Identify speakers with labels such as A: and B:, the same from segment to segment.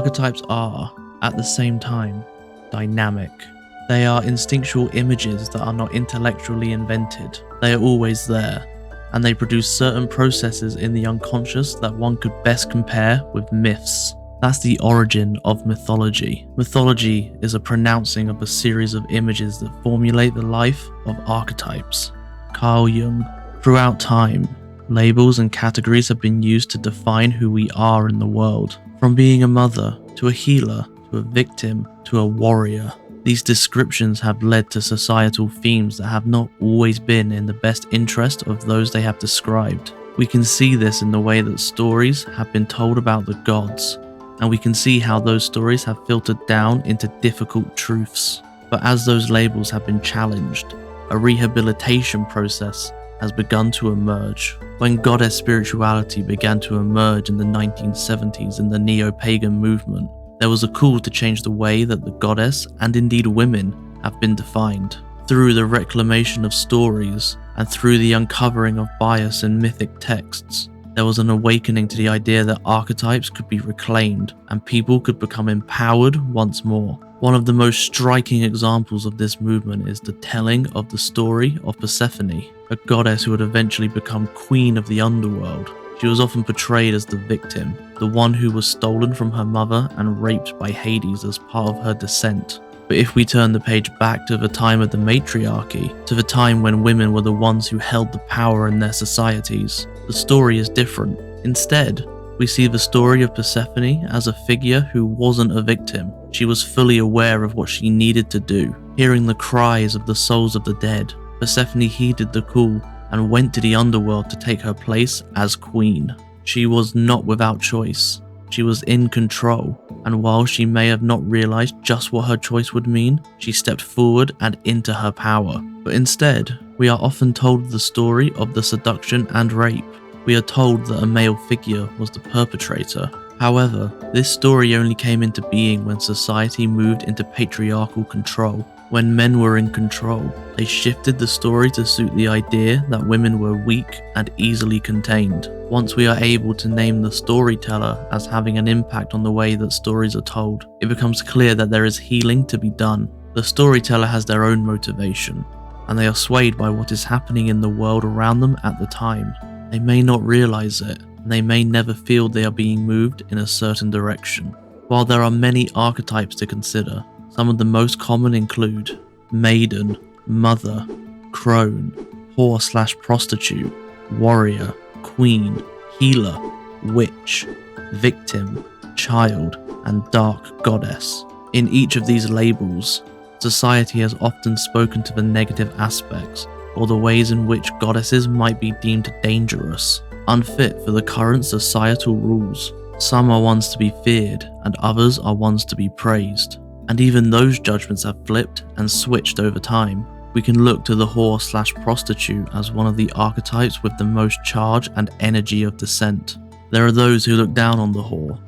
A: Archetypes are, at the same time, dynamic. They are instinctual images that are not intellectually invented. They are always there, and they produce certain processes in the unconscious that one could best compare with myths. That's the origin of mythology. Mythology is a pronouncing of a series of images that formulate the life of archetypes. Carl Jung. Throughout time, labels and categories have been used to define who we are in the world. From being a mother, to a healer, to a victim, to a warrior. These descriptions have led to societal themes that have not always been in the best interest of those they have described. We can see this in the way that stories have been told about the gods, and we can see how those stories have filtered down into difficult truths. But as those labels have been challenged, a rehabilitation process has begun to emerge. When goddess spirituality began to emerge in the 1970s in the neo-pagan movement, there was a call to change the way that the goddess, and indeed women, have been defined. Through the reclamation of stories, and through the uncovering of bias in mythic texts, there was an awakening to the idea that archetypes could be reclaimed, and people could become empowered once more. One of the most striking examples of this movement is the telling of the story of Persephone, a goddess who would eventually become queen of the underworld. She was often portrayed as the victim, the one who was stolen from her mother and raped by Hades as part of her descent. But if we turn the page back to the time of the matriarchy, to the time when women were the ones who held the power in their societies, the story is different. Instead, we see the story of Persephone as a figure who wasn't a victim. She was fully aware of what she needed to do. Hearing the cries of the souls of the dead, Persephone heeded the call and went to the underworld to take her place as queen. She was not without choice. She was in control, and while she may have not realized just what her choice would mean, she stepped forward and into her power. But instead, we are often told the story of the seduction and rape. We are told that a male figure was the perpetrator. However, this story only came into being when society moved into patriarchal control. When men were in control, they shifted the story to suit the idea that women were weak and easily contained. Once we are able to name the storyteller as having an impact on the way that stories are told, it becomes clear that there is healing to be done. The storyteller has their own motivation, and they are swayed by what is happening in the world around them at the time. They may not realize it, and they may never feel they are being moved in a certain direction. While there are many archetypes to consider, some of the most common include maiden, mother, crone, whore/prostitute, warrior, queen, healer, witch, victim, child, and dark goddess. In each of these labels, society has often spoken to the negative aspects, or the ways in which goddesses might be deemed dangerous, unfit for the current societal rules. Some are ones to be feared, and others are ones to be praised. And even those judgments have flipped and switched over time. We can look to the whore/prostitute as one of the archetypes with the most charge and energy of dissent. There are those who look down on the whore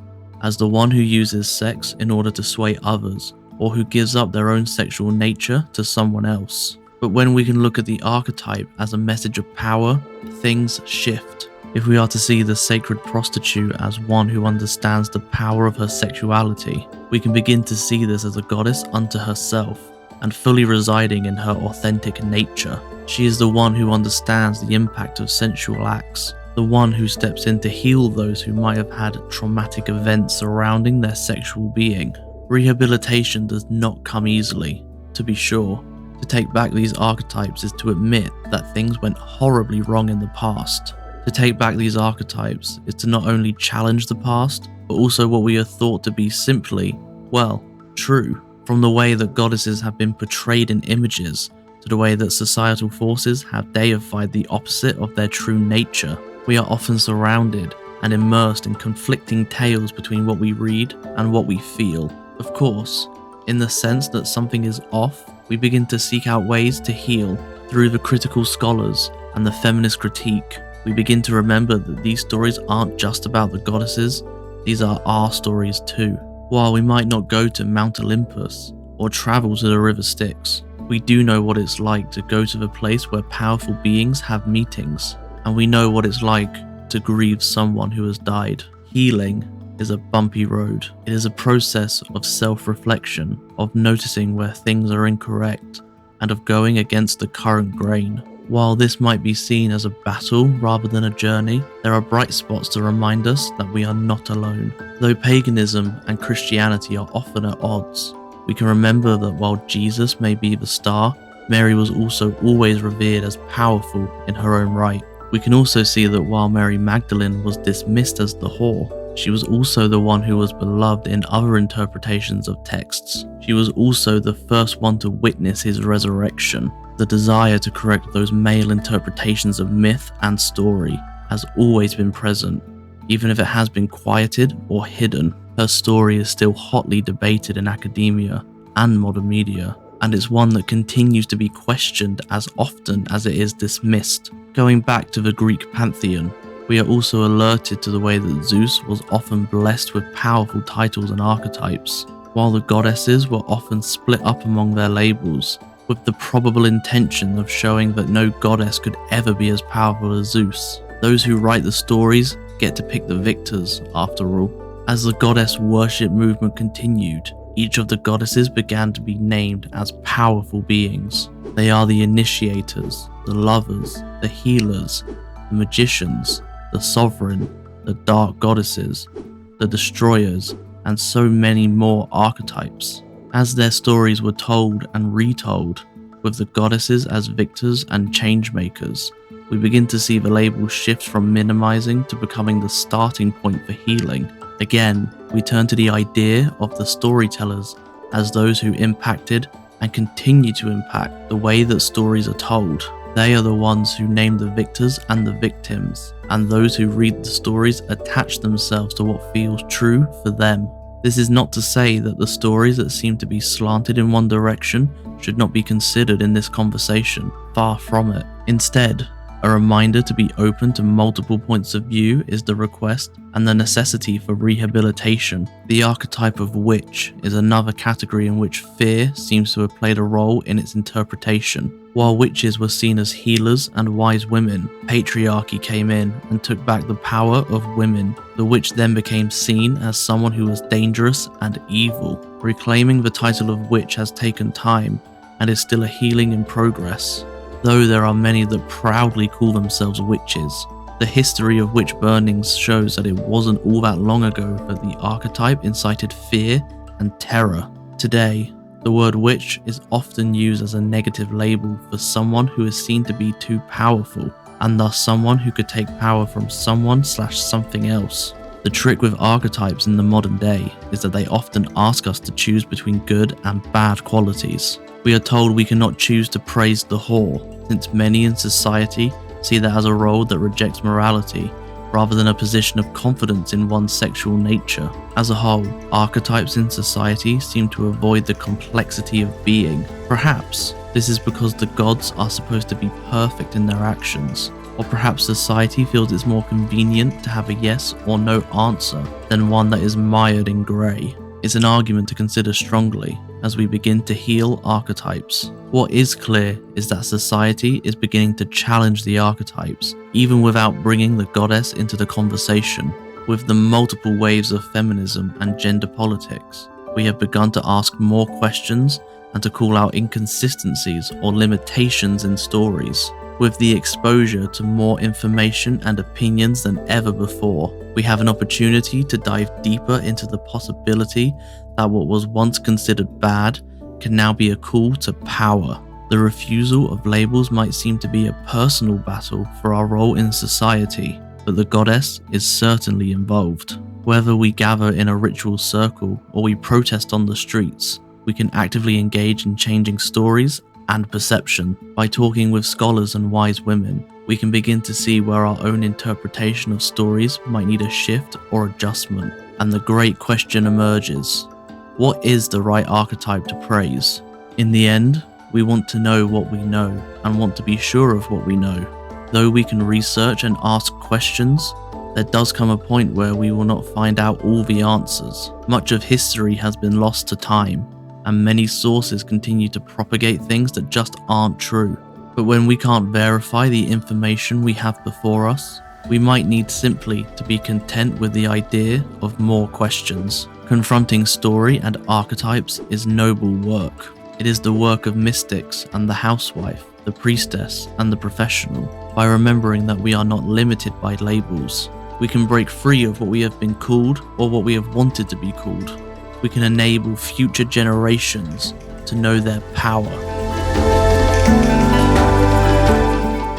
A: as the one who uses sex in order to sway others, or who gives up their own sexual nature to someone else. But when we can look at the archetype as a message of power, things shift. If we are to see the sacred prostitute as one who understands the power of her sexuality, we can begin to see this as a goddess unto herself, and fully residing in her authentic nature. She is the one who understands the impact of sensual acts, the one who steps in to heal those who might have had traumatic events surrounding their sexual being. Rehabilitation does not come easily, to be sure. To take back these archetypes is to admit that things went horribly wrong in the past. To take back these archetypes is to not only challenge the past, but also what we are thought to be simply, well, true. From the way that goddesses have been portrayed in images, to the way that societal forces have deified the opposite of their true nature, we are often surrounded and immersed in conflicting tales between what we read and what we feel. Of course, in the sense that something is off, we begin to seek out ways to heal. Through the critical scholars and the feminist critique, we begin to remember that these stories aren't just about the goddesses, these are our stories too. While we might not go to Mount Olympus or travel to the river Styx, we do know what it's like to go to the place where powerful beings have meetings, and we know what it's like to grieve someone who has died. Healing is a bumpy road. It is a process of self-reflection, of noticing where things are incorrect, and of going against the current grain. While this might be seen as a battle rather than a journey, there are bright spots to remind us that we are not alone. Though paganism and Christianity are often at odds, we can remember that while Jesus may be the star, Mary was also always revered as powerful in her own right. We can also see that while Mary Magdalene was dismissed as the whore, she was also the one who was beloved in other interpretations of texts. She was also the first one to witness his resurrection. The desire to correct those male interpretations of myth and story has always been present, even if it has been quieted or hidden. Her story is still hotly debated in academia and modern media, and it's one that continues to be questioned as often as it is dismissed. Going back to the Greek pantheon, we are also alerted to the way that Zeus was often blessed with powerful titles and archetypes, while the goddesses were often split up among their labels, with the probable intention of showing that no goddess could ever be as powerful as Zeus. Those who write the stories get to pick the victors, after all. As the goddess worship movement continued, each of the goddesses began to be named as powerful beings. They are the initiators, the lovers, the healers, the magicians, the sovereign, the dark goddesses, the destroyers, and so many more archetypes. As their stories were told and retold, with the goddesses as victors and changemakers, we begin to see the label shift from minimizing to becoming the starting point for healing. Again, we turn to the idea of the storytellers as those who impacted and continue to impact the way that stories are told. They are the ones who name the victors and the victims, and those who read the stories attach themselves to what feels true for them. This is not to say that the stories that seem to be slanted in one direction should not be considered in this conversation. Far from it. Instead, a reminder to be open to multiple points of view is the request and the necessity for rehabilitation. The archetype of witch is another category in which fear seems to have played a role in its interpretation. While witches were seen as healers and wise women, patriarchy came in and took back the power of women. The witch then became seen as someone who was dangerous and evil. Reclaiming the title of witch has taken time and is still a healing in progress, though there are many that proudly call themselves witches. The history of witch burnings shows that it wasn't all that long ago that the archetype incited fear and terror. Today, the word witch is often used as a negative label for someone who is seen to be too powerful, and thus someone who could take power from someone/something else. The trick with archetypes in the modern day is that they often ask us to choose between good and bad qualities. We are told we cannot choose to praise the whore, since many in society see that as a role that rejects morality, rather than a position of confidence in one's sexual nature. As a whole, archetypes in society seem to avoid the complexity of being. Perhaps this is because the gods are supposed to be perfect in their actions, or perhaps society feels it's more convenient to have a yes or no answer than one that is mired in grey. It's an argument to consider strongly as we begin to heal archetypes. What is clear is that society is beginning to challenge the archetypes, even without bringing the goddess into the conversation. With the multiple waves of feminism and gender politics, we have begun to ask more questions and to call out inconsistencies or limitations in stories. With the exposure to more information and opinions than ever before, we have an opportunity to dive deeper into the possibility that what was once considered bad can now be a call to power. The refusal of labels might seem to be a personal battle for our role in society, but the goddess is certainly involved. Whether we gather in a ritual circle or we protest on the streets, we can actively engage in changing stories and perception. By talking with scholars and wise women, we can begin to see where our own interpretation of stories might need a shift or adjustment. And the great question emerges: what is the right archetype to praise? In the end, we want to know what we know and want to be sure of what we know. Though we can research and ask questions, there does come a point where we will not find out all the answers. Much of history has been lost to time, and many sources continue to propagate things that just aren't true. But when we can't verify the information we have before us, We might need simply to be content with the idea of more questions. Confronting story and archetypes is noble work. It is the work of mystics and the housewife, the priestess and the professional. By remembering that we are not limited by labels, we can break free of what we have been called or what we have wanted to be called. We can enable future generations to know their power.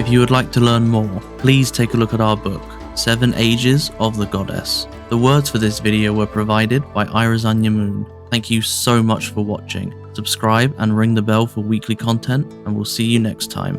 A: If you would like to learn more, please take a look at our book, 7 Ages of the Goddess. The words for this video were provided by Irazanyamoon. Thank you so much for watching. Subscribe and ring the bell for weekly content, and we'll see you next time.